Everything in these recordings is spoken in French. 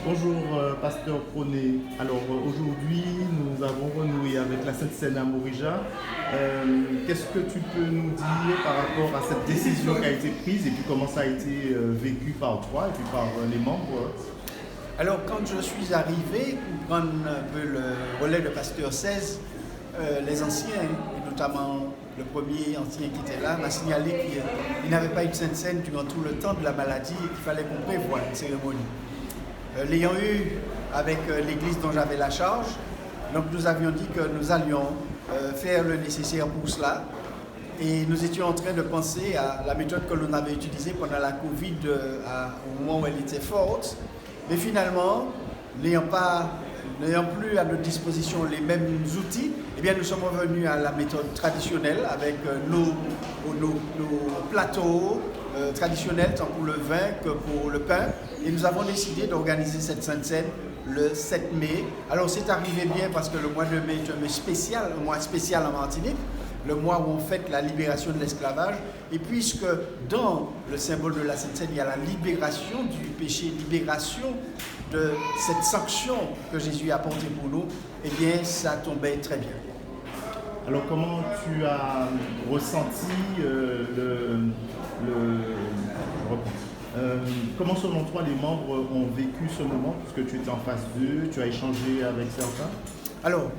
Bonjour, pasteur Proné. Alors aujourd'hui, nous avons renoué avec la Sainte Seine à Morija. Qu'est-ce que tu peux nous dire par rapport à cette décision qui a été prise et puis comment ça a été vécu par toi et puis par les membres? Alors, quand je suis arrivé pour prendre un peu le relais de pasteur 16, les anciens, et notamment le premier ancien qui était là, m'a signalé qu'il n'avait pas eu de Sainte Seine durant tout le temps de la maladie et qu'il fallait qu'on prévoie une cérémonie. L'ayant eu avec l'église dont j'avais la charge, donc nous avions dit que nous allions faire le nécessaire pour cela. Et nous étions en train de penser à la méthode que l'on avait utilisée pendant la Covid au moment où elle était forte. Mais finalement, n'ayant plus à notre disposition les mêmes outils, eh bien nous sommes revenus à la méthode traditionnelle avec nos plateaux traditionnels, tant pour le vin que pour le pain. Et nous avons décidé d'organiser cette Sainte Seine le 7 mai. Alors c'est arrivé bien parce que le mois de mai est un mois spécial en Martinique, le mois où on fête la libération de l'esclavage. Et puisque dans le symbole de la Sainte Seine, il y a la libération du péché, libération de cette sanction que Jésus a portée pour nous, eh bien ça tombait très bien. Alors comment tu as ressenti comment selon toi les membres ont vécu ce moment puisque tu étais en face d'eux, tu as échangé avec certains? Alors,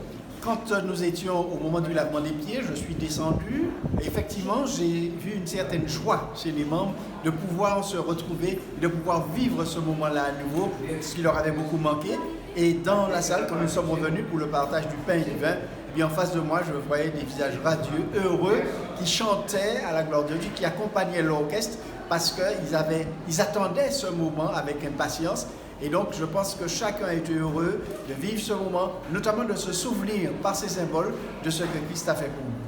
quand nous étions au moment du lavement des pieds, je suis descendu et effectivement j'ai vu une certaine joie chez les membres de pouvoir se retrouver, de pouvoir vivre ce moment-là à nouveau, ce qui leur avait beaucoup manqué. Et dans la salle, quand nous sommes revenus pour le partage du pain et du vin, eh bien en face de moi, je voyais des visages radieux, heureux, qui chantaient à la gloire de Dieu, qui accompagnaient l'orchestre parce qu'ils attendaient ce moment avec impatience. Et donc, je pense que chacun a été heureux de vivre ce moment, notamment de se souvenir par ces symboles de ce que Christ a fait pour nous.